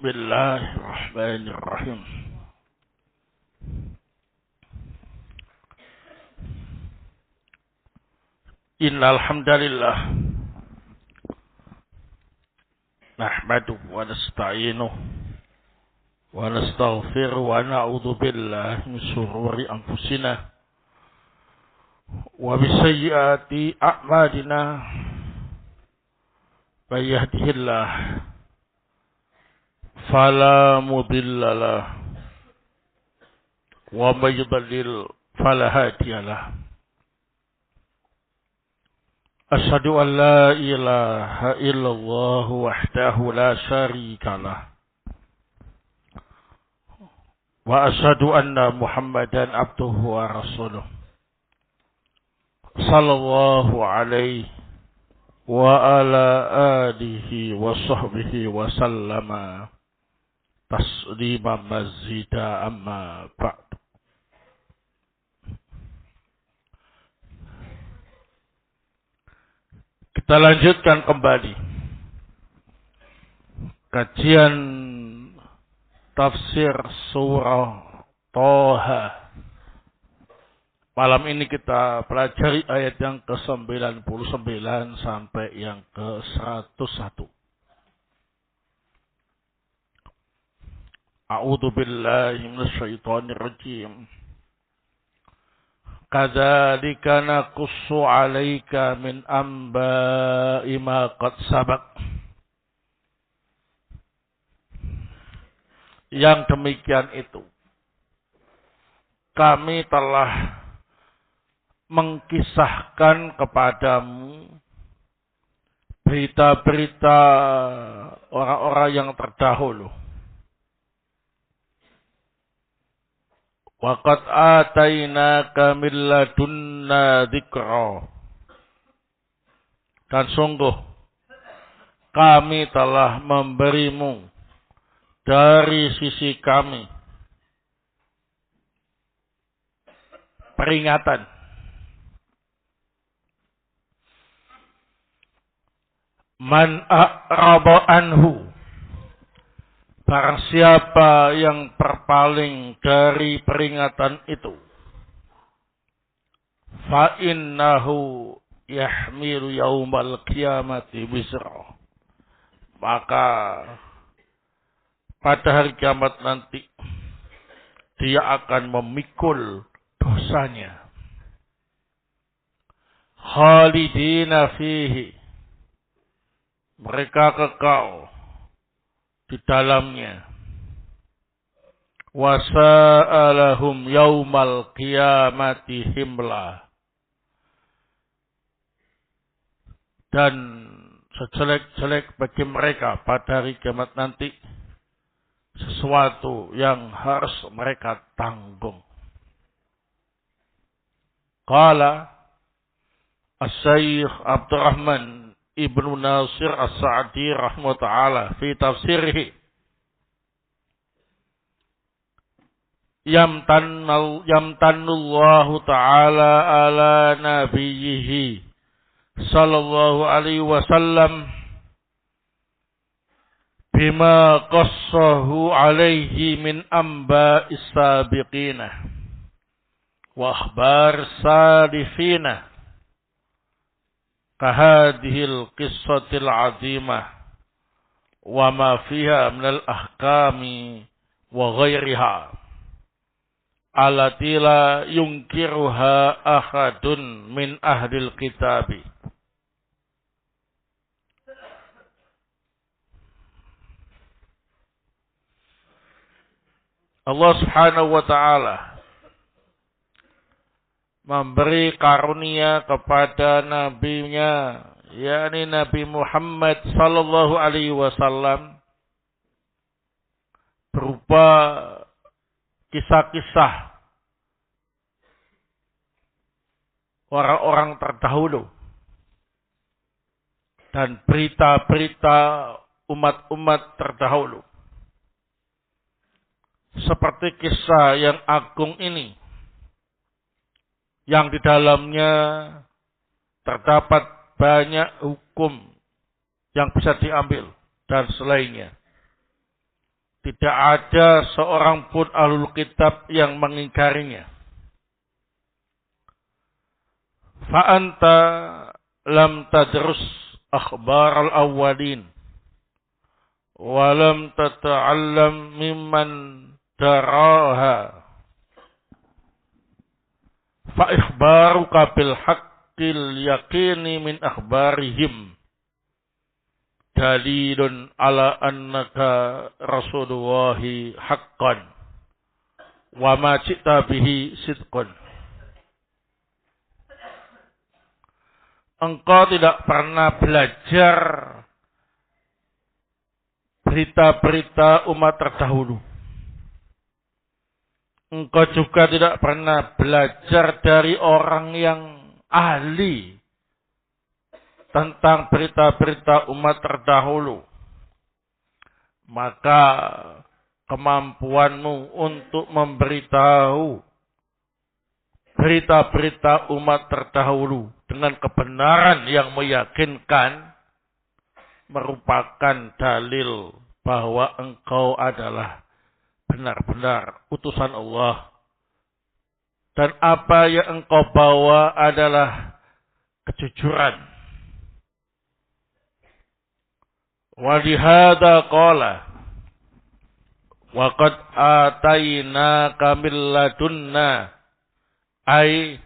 Bismillahirrahmanirrahim. Innal hamdalillah nahmaduhu wa nasta'inuhu wa nastaghfiruhu wa na'udzu billahi min shururi anfusina wa min sayyiati a'malina. May yahdihillahu fala mudilla lahu wa may yudlil fala hadiya lahu. Asyhadu an la ilaha illallah wahdahu la syarika lah wa asyhadu anna Muhammadan abduhu wa rasuluh sallallahu alaihi wa ala alihi wa sahbihi wa sallama taslima mazida amma ba'd. Kita lanjutkan kembali kajian tafsir surah Thaha. Malam ini kita pelajari ayat yang ke-99 sampai yang ke-101. A'udzu billahi minasyaitonir rajim. Kadzalika naqussu 'alaika min amba'i ma qad sabaq. Yang demikian itu kami telah mengkisahkan kepadamu berita-berita orang-orang yang terdahulu. Wa qad atainaka min ladunna dzikra. Dan sungguh kami telah memberimu dari sisi kami peringatan. Man a'rada anhu, barang siapa yang berpaling dari peringatan itu, fa innahu yahmilu yaumal qiyamati wizra, maka pada hari kiamat nanti dia akan memikul dosanya. Khalidina fihi, mereka kekal di dalamnya. Wa sa'alahum yaumal qiyamati himla, dan sejelek-jelek bagi mereka pada hari kiamat nanti sesuatu yang harus mereka tanggung. Qala As-Syaikh Abdurrahman Ibnu Nasir As-Sa'di rahimahullah ta'ala fi tafsirihi, yamtannullahu ta'ala ala nabiyyihi sallallahu alaihi wasallam bima qassahu alaihi min amba'is sabiqina wa akhbar salifina kahadihil qissatil azimah wa ma fiha minal ahkami wa ghairiha allati la yunkiruha ahadun min ahlil kitabi. Allah subhanahu wa ta'ala memberi karunia kepada nabinya, yakni Nabi Muhammad sallallahu alaihi wasallam, berupa kisah-kisah orang-orang terdahulu dan berita-berita umat-umat terdahulu. Seperti kisah yang agung ini, yang di dalamnya terdapat banyak hukum yang bisa diambil dan selainnya. Tidak ada seorang pun ahlul kitab yang mengingkarinya. Fa'anta lam tadrus akhbar al-awwalin wa lam tata'allam mimman daraha. Fa ikhbaruka bil haqqil yaqini min akhbarihim dalilun ala annaka rasulullahi haqqan wa ma cita bihi sidqun. Engkau tidak pernah belajar berita-berita umat terdahulu. Engkau juga tidak pernah belajar dari orang yang ahli tentang berita-berita umat terdahulu. Maka kemampuanmu untuk memberitahu berita-berita umat terdahulu dengan kebenaran yang meyakinkan merupakan dalil bahwa engkau adalah benar-benar utusan Allah. Dan apa yang engkau bawa adalah kejujuran. Walihada qala wa qad atainaka min ladunna ay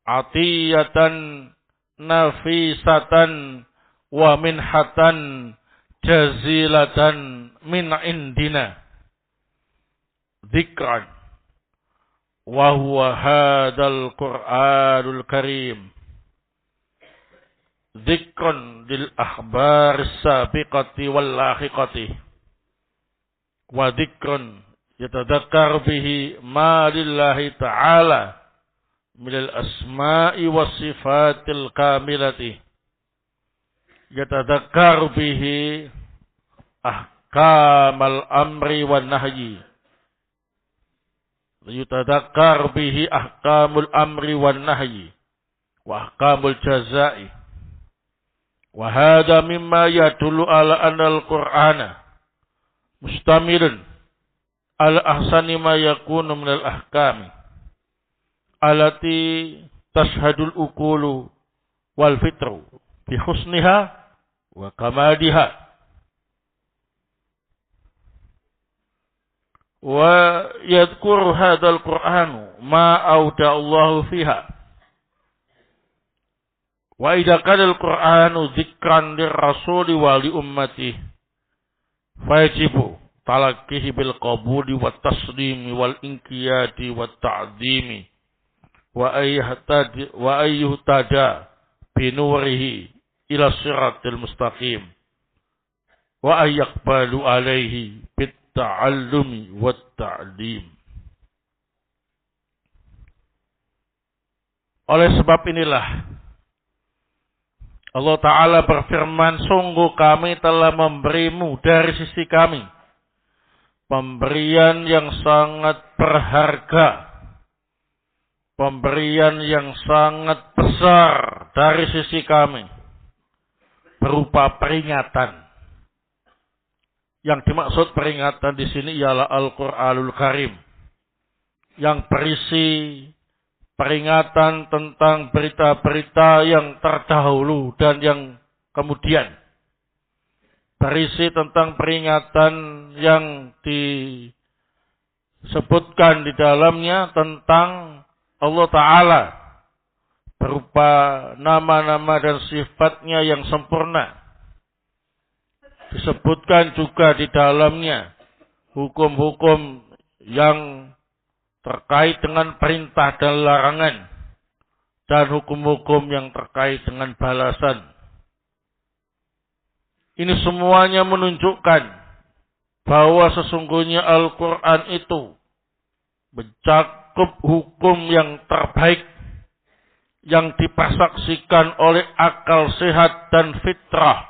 atiyatan nafisatan wa minhatan jazilatan min indina dzikran wa huwa hadzal Qur'anul Karim dzikran lil akhbar sabiqati wal lahiqati wa dzikran yatadzakkar bihi ma lillahi ta'ala minal asma'i was sifatil kamilati yatadzakkar bihi ahkamal amri wan nahyi yatadzakkar bihi ahkamul amri wan nahyi wa ahkamul jazaa'i wa hadha mimma yadullu ala anna al-Qur'ana mustamilun ala ahsani ma yakunu minal ahkami alati tashhadul uqulu wal fitru bi husniha wa kamadiha wa yadhkuru hadzal Qur'anu ma awda Allahu fiha wa idza kana al-Qur'anu dzikran lirrasuli wa li ummatihi fayajibu talaqqihi bil qabuli wat taslimi wal inqiyadi wat ta'dhimi wa ayyuhtada binurihi ila siratil mustaqim wa ayyaqbalu alaihi bit ta'allumi wat ta'lim. Oleh sebab inilah Allah Ta'ala berfirman, sungguh kami telah memberimu dari sisi kami pemberian yang sangat berharga, pemberian yang sangat besar dari sisi kami, berupa peringatan. Yang dimaksud peringatan di sini ialah Al-Qur'anul Karim, yang berisi peringatan tentang berita-berita yang terdahulu dan yang kemudian. Berisi tentang peringatan yang disebutkan di dalamnya tentang Allah Ta'ala berupa nama-nama dan sifatnya yang sempurna. Disebutkan juga di dalamnya hukum-hukum yang terkait dengan perintah dan larangan dan hukum-hukum yang terkait dengan balasan. Ini semuanya menunjukkan bahwa sesungguhnya Al-Quran itu mencakup hukum yang terbaik yang dipersaksikan oleh akal sehat dan fitrah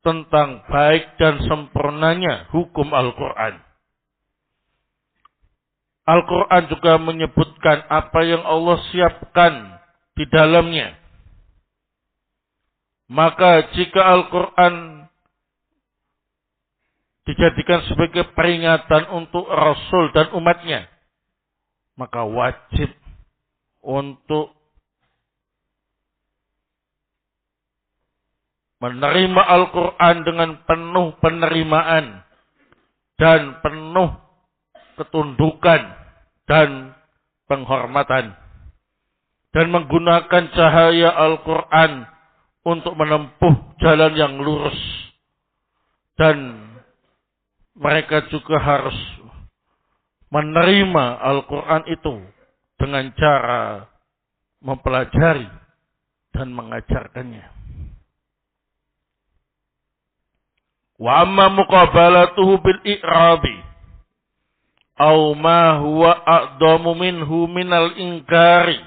tentang baik dan sempurnanya hukum Al-Quran. Al-Quran juga menyebutkan apa yang Allah siapkan di dalamnya. Maka jika Al-Quran dijadikan sebagai peringatan untuk Rasul dan umatnya, maka wajib untuk menerima Al-Quran dengan penuh penerimaan dan penuh ketundukan dan penghormatan, dan menggunakan cahaya Al-Quran untuk menempuh jalan yang lurus. Dan mereka juga harus menerima Al-Quran itu dengan cara mempelajari dan mengajarkannya. Wa amma muqabalatuhu bil i'rabi aw ma huwa a'damu minhu minal inkari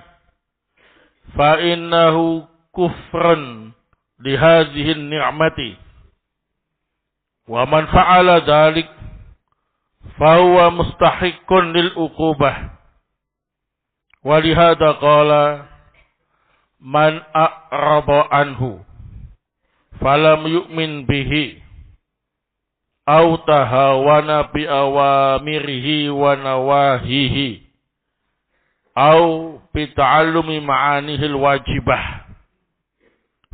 fa innahu kufrun li hadhihi ni'mati wa man fa'ala dhalik fa huwa mustahiqqun lil uqubah wa li hadha qala man a'rada anhu falam yu'min bihi aw tahawana bi awamirihi wa nawahihi aw bi ta'allumi ma'anihil wajibah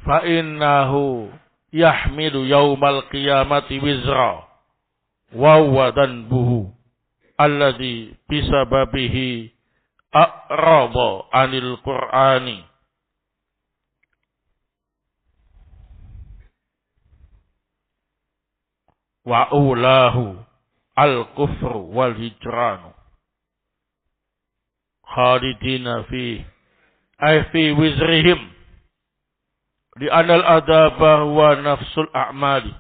fa innahu yahmilu yaumal qiyamati wizra wa huwa dhanbuhu alladhi bisababihi a'rada 'anil qur'ani wa ulahu al-kufru wal hijranu khalidina fi ay fi wizrihim li'anal adaba wa nafsul a'mali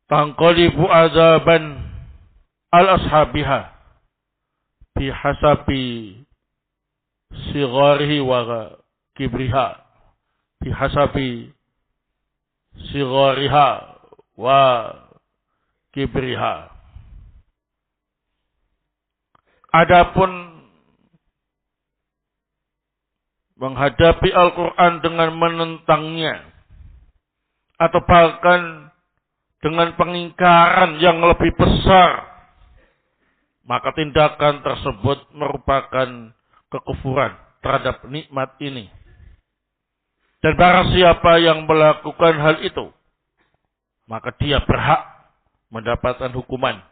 tanqalibu azaban al-ashabiha bihasabi sigharihi wa kibriha bihasabi sighariha wa kibriha. Adapun menghadapi Al-Quran dengan menentangnya, atau bahkan dengan pengingkaran yang lebih besar, maka tindakan tersebut merupakan kekufuran terhadap nikmat ini. Dan barang siapa yang melakukan hal itu, maka dia berhak mendapatkan hukuman.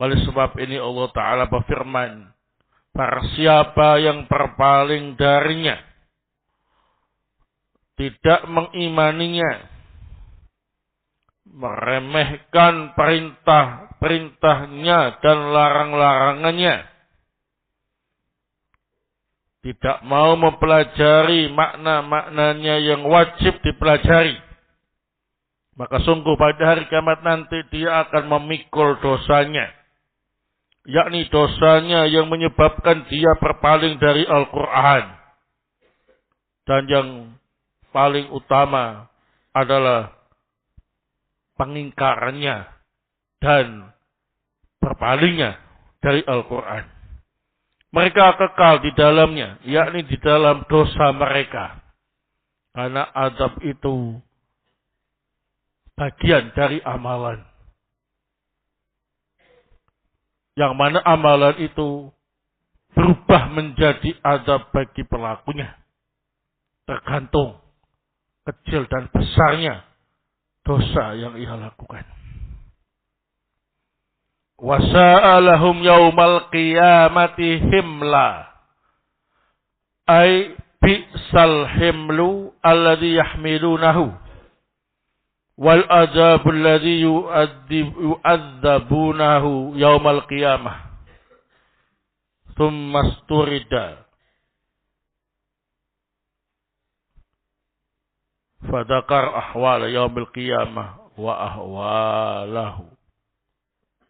Oleh sebab ini Allah Ta'ala berfirman, barang siapa yang berpaling darinya, tidak mengimaninya, meremehkan perintah-perintahnya dan larang-larangannya, tidak mau mempelajari makna-maknanya yang wajib dipelajari, maka sungguh pada hari kiamat nanti dia akan memikul dosanya, yakni dosanya yang menyebabkan dia berpaling dari Al-Quran. Dan yang paling utama adalah pengingkarannya dan berpalingnya dari Al-Quran. Mereka kekal di dalamnya, yakni di dalam dosa mereka. Karena azab itu bagian dari amalan. Yang mana amalan itu berubah menjadi azab bagi pelakunya. Tergantung kecil dan besarnya dosa yang ia lakukan. Wasa'alahum yaumal qiyamati himla. Ay bi'sal himlu alladhi yahmilunahu. Wal azabul ladhi yu'adzabunahu yaumal qiyamah. Thumma sturida. Fadakar ahwala yaumil qiyamah wa ahwalahu.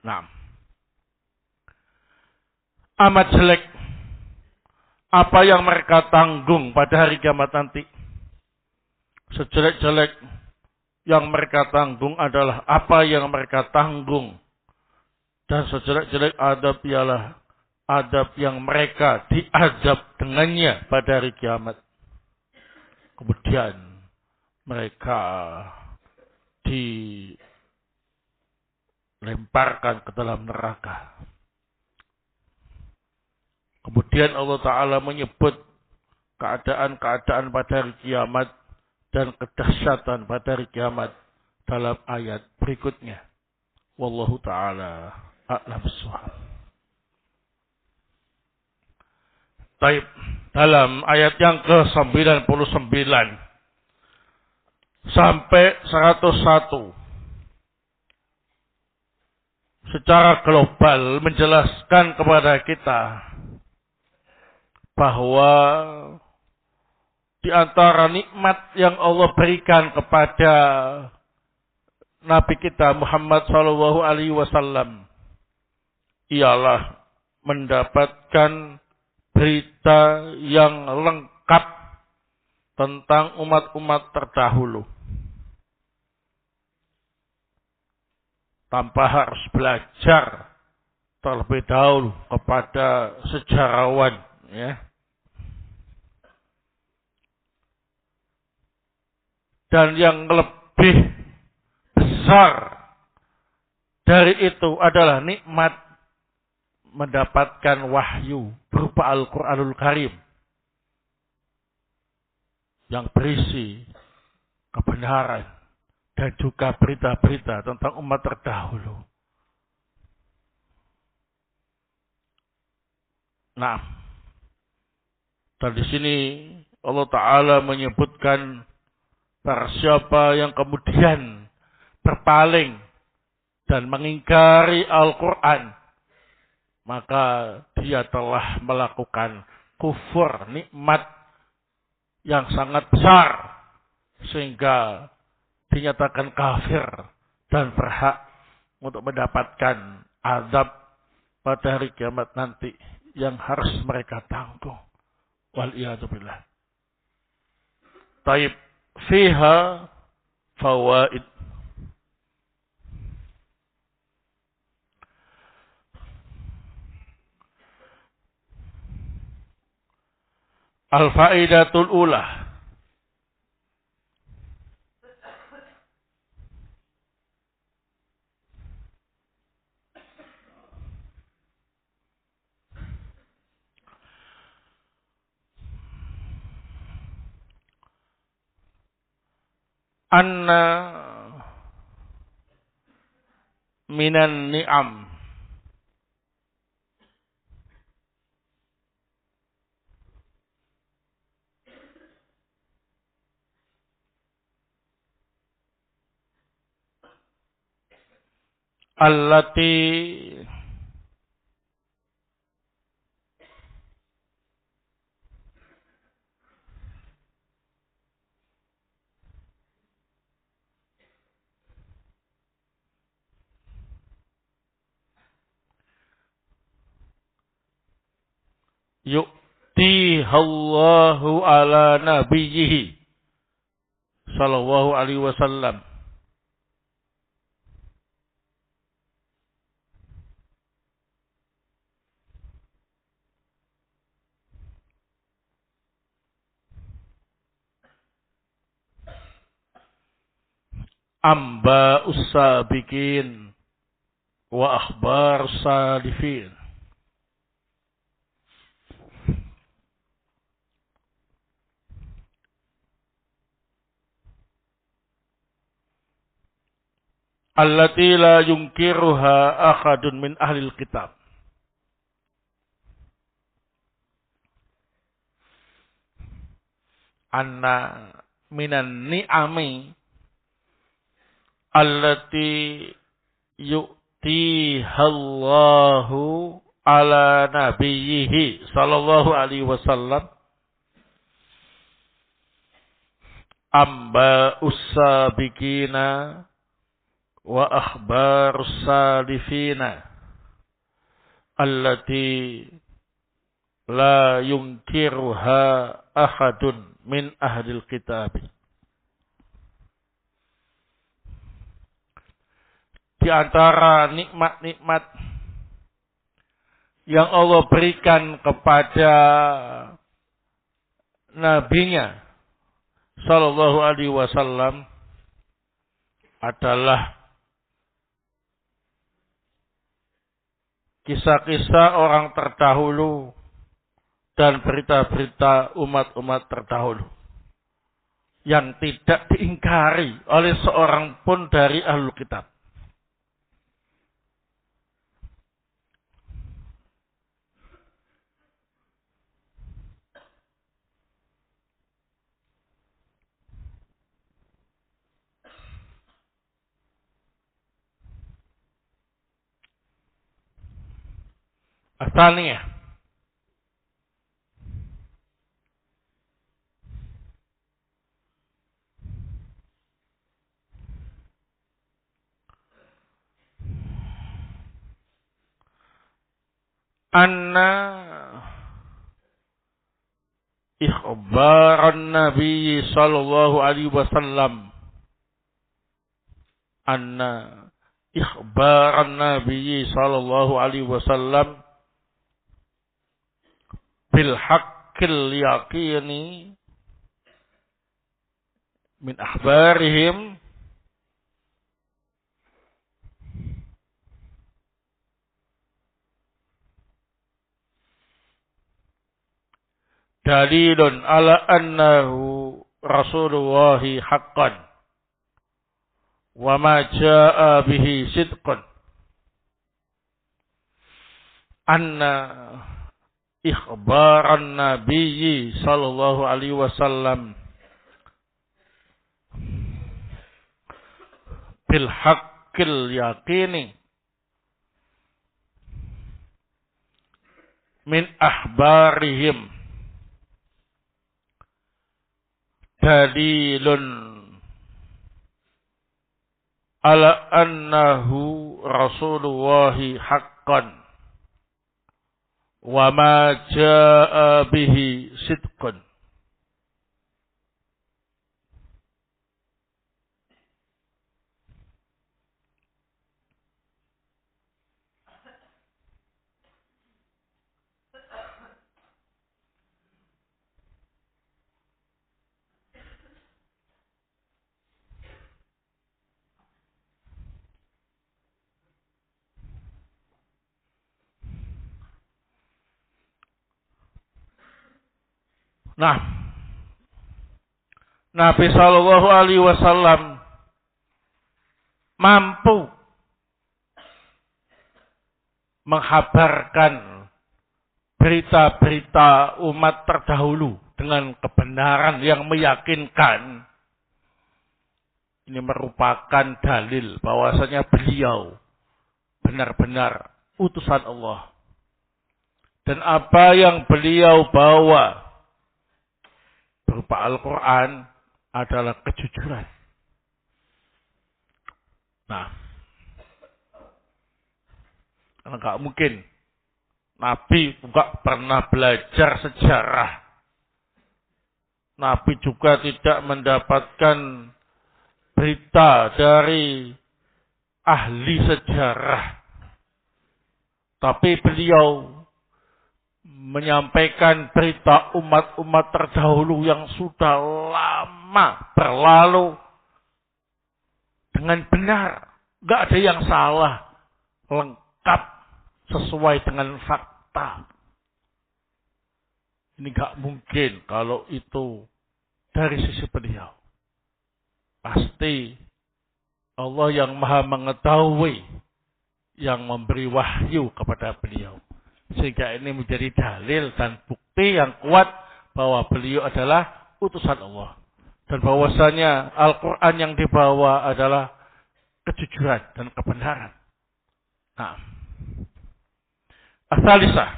Naam. Amat jelek apa yang mereka tanggung pada hari kiamat nanti. Sejelek-jelek yang mereka tanggung adalah apa yang mereka tanggung. Dan sejelek-jelek adab ialah adab yang mereka diazab dengannya pada hari kiamat. Kemudian mereka dilemparkan ke dalam neraka. Kemudian Allah Ta'ala menyebut keadaan-keadaan pada hari kiamat dan kedahsyatan pada hari kiamat dalam ayat berikutnya. Wallahu Ta'ala a'lam bishawab. Taib, dalam ayat yang ke-99 sampai 101 secara global menjelaskan kepada kita bahwa di antara nikmat yang Allah berikan kepada Nabi kita Muhammad sallallahu alaihi wasallam ialah mendapatkan berita yang lengkap tentang umat-umat terdahulu. Tanpa harus belajar terlebih dahulu kepada sejarawan, ya. Dan yang lebih besar dari itu adalah nikmat mendapatkan wahyu berupa Al-Quranul Karim yang berisi kebenaran dan juga berita-berita tentang umat terdahulu. Nah, dan di sini Allah Ta'ala menyebutkan para siapa yang kemudian berpaling dan mengingkari Al-Quran, maka dia telah melakukan kufur nikmat yang sangat besar sehingga dinyatakan kafir dan berhak untuk mendapatkan azab pada hari kiamat nanti yang harus mereka tanggung. Wal'iyadzubillah. Taib, fiha fawaid. Al-faidatul ula. Anna minan ni'am allati yu'tihallahu ala nabiyhi sallallahu alaihi wasallam amba usabikin wa akhbar salifin. Allati la yungkiruha akhadun min ahlil kitab. Anna minan ni'ami allati yu'tihallahu ala nabiyhi sallallahu alaihi wasallam amba usabiqina wa akhbar salifina allati la yunkiruha ahadun min ahlil kitab. Di antara nikmat-nikmat yang Allah berikan kepada nabinya sallallahu alaihi wasallam adalah kisah-kisah orang terdahulu dan berita-berita umat-umat terdahulu yang tidak diingkari oleh seorang pun dari ahlul kitab. Asalnya anna ikhbaran Nabi sallallahu alaihi wasallam anna ikhbaran Nabi sallallahu alaihi wasallam bil haqqil yaqini min akhbarihim dalilun ala annahu Rasulullah haqqan wa ma jaa bihi sidqan anna ikhbaran Nabi sallallahu alaihi wasallam bil haqqil yaqini min ahbarihim dalilun ala annahu Rasulullah haqqan wa ma jaa bihi sidqan. Nah, Nabi sallallahu alaihi wasallam mampu menghabarkan berita-berita umat terdahulu dengan kebenaran yang meyakinkan. Ini merupakan dalil bahwasanya beliau benar-benar utusan Allah. Dan apa yang beliau bawa berupa Al-Quran adalah kejujuran. Nah, karena nggak mungkin Nabi juga pernah belajar sejarah. Nabi juga tidak mendapatkan berita dari ahli sejarah. Tapi beliau menyampaikan berita umat-umat terdahulu yang sudah lama berlalu dengan benar. Gak ada yang salah. Lengkap sesuai dengan fakta. Ini gak mungkin kalau itu dari sisi beliau. Pasti Allah yang maha mengetahui yang memberi wahyu kepada beliau. Sehingga ini menjadi dalil dan bukti yang kuat bahwa beliau adalah utusan Allah. Dan bahwasanya Al-Quran yang dibawa adalah kejujuran dan kebenaran. Nah, As-Salisah.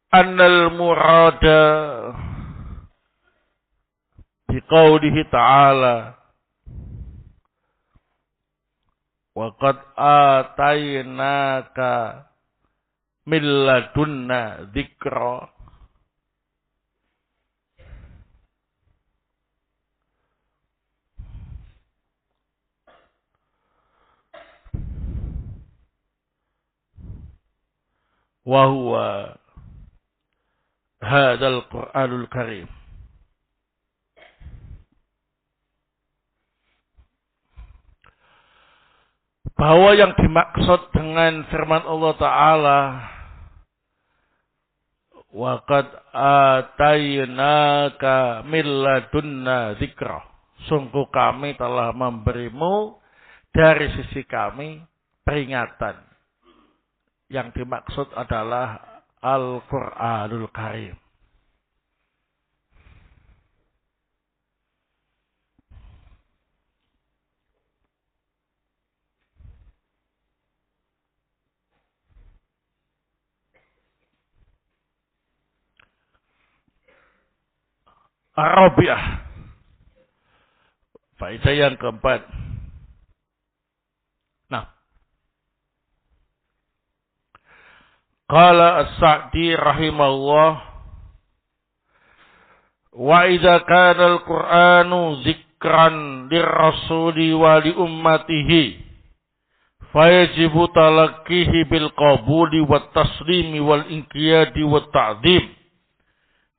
Annal murada biqaulihi ta'ala wa qad atainaka min ladunna dzikra wa huwa hadzal Qur'anul Karim. Bahwa yang dimaksud dengan firman Allah Ta'ala, wa qad atainaka min ladunna dzikra, sungguh kami telah memberimu dari sisi kami peringatan. Yang dimaksud adalah Al-Qur'anul Karim. Arabiah. Faedah yang keempat. Nah, qala As-Sa'di rahimahullah, wa idza kana al-Qur'anu dzikran lirrasuli wa li ummatihi fayajibu talaqqihi bil qabuli wat taslimi wal inqiyadi wat ta'dhim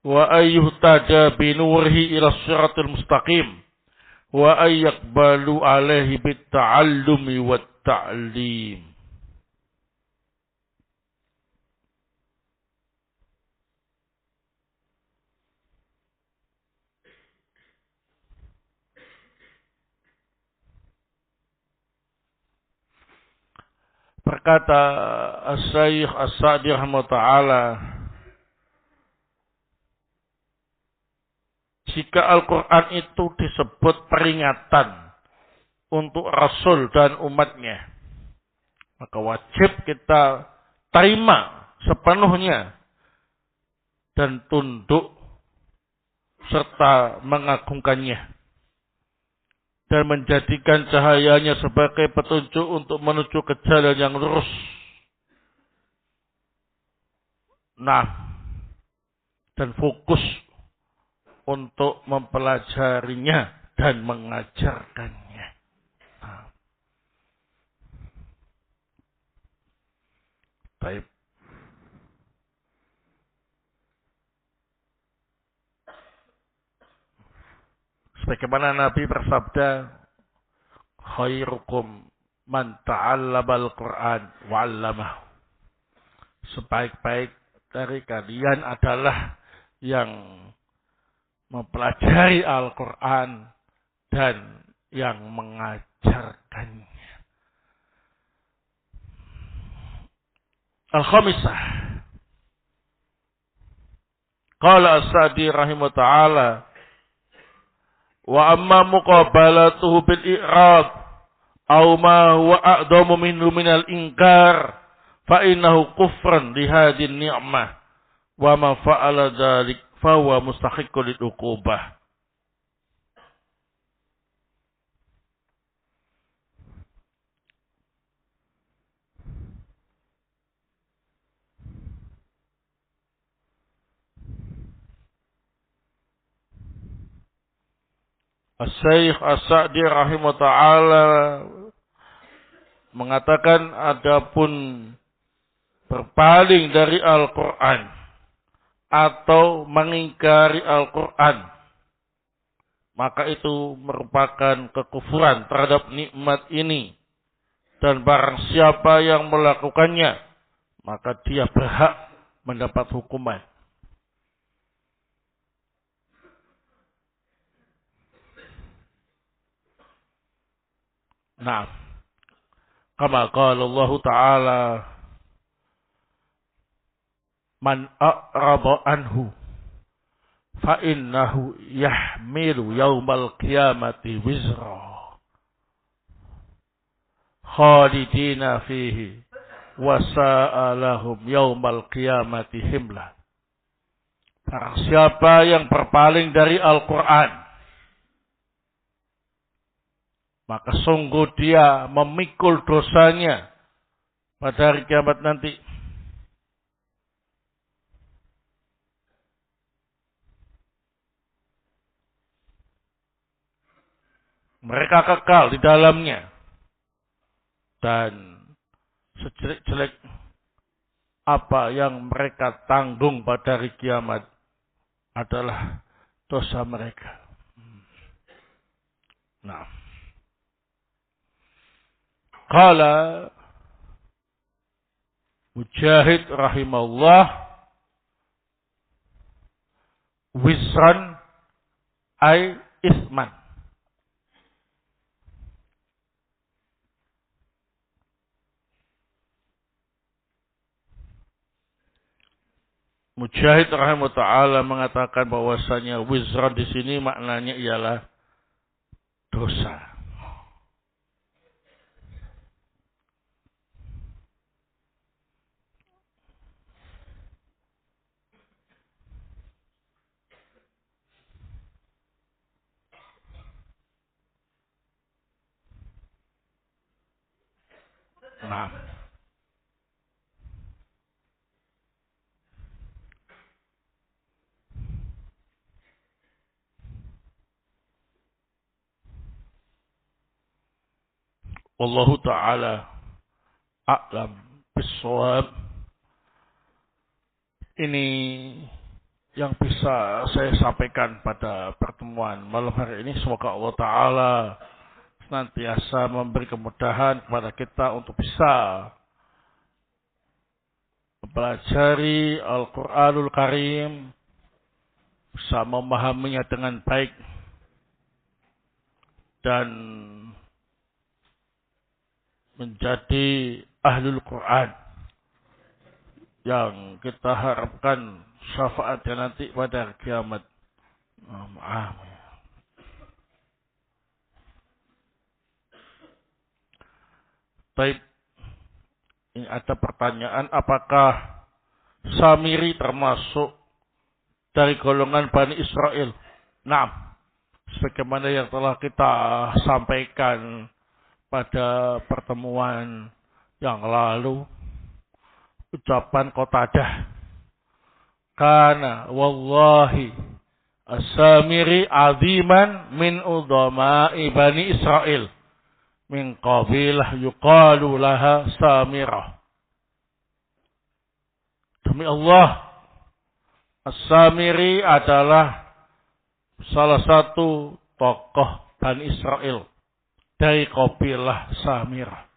wa ayyuhtada binurihi ila siratil mustaqim wa ayyaqbalu alaihi bit ta'allumi wat ta'lim. Berkata As-Syaikh As-Sa'di rahimahullah ta'ala, jika Al-Quran itu disebut peringatan untuk Rasul dan umatnya, maka wajib kita terima sepenuhnya dan tunduk serta mengagungkannya dan menjadikan cahayanya sebagai petunjuk untuk menuju ke jalan yang lurus. Nah, dan fokus untuk mempelajarinya dan mengajarkannya. Nah. Baik. Sebagaimana Nabi bersabda, khairukum man ta'allamal Qur'an wa 'allamahu. Sebaik-baik dari kalian adalah yang mempelajari Al-Quran dan yang mengajarkannya. Al-Khamisah. Qala As-Sa'di rahimahullah ta'ala, wa amma muqabalatuhu bil i'rab aw ma huwa a'dhamu minhu minal inkar fa innahu kufran li hadhihi ni'mah wa ma fa'ala dzalik fa huwa mustahiqqun lil uqubah. As-Syaikh As-Sa'di rahimahullah ta'ala mengatakan, adapun berpaling dari Al-Quran atau mengingkari Al-Quran, maka itu merupakan kekufuran terhadap nikmat ini. Dan barang siapa yang melakukannya, maka dia berhak mendapat hukuman. Nah, kama qala Allah Ta'ala, man a'rada anhu fa innahu yahmilu yaumal qiyamati wizra khalidina fihi wa sa'a lahum yaumal qiyamati himla. Barang siapa yang berpaling dari Al-Quran, maka sungguh dia memikul dosanya pada hari kiamat nanti. Mereka kekal di dalamnya. Dan sejelek-jelek apa yang mereka tanggung pada hari kiamat adalah dosa mereka. Nah, qala Mujahid rahimahullah, wizran ay isman. Mujahid rahimahullah ta'ala mengatakan bahwasanya wizran di sini maknanya ialah dosa. Nah, wallahu ta'ala a'lam bissawab. Ini yang bisa saya sampaikan pada pertemuan malam hari ini. Semoga Allah Ta'ala senantiasa memberi kemudahan kepada kita untuk bisa mempelajari Al-Quranul Karim, bisa memahaminya dengan baik, dan menjadi ahlul Quran yang kita harapkan syafaatnya nanti pada kiamat. Maaf. Baik, ini ada pertanyaan, apakah Samiri termasuk dari golongan Bani Israel? Nah, sebagaimana yang telah kita sampaikan pada pertemuan yang lalu, ucapan Qatadah, kana wallahi as-Samiri aziman min udhama'i Bani Israel min qabilah yuqalu laha Samirah. Demi Allah, As-Samiri adalah salah satu tokoh Bani Israel dari qabilah Samirah.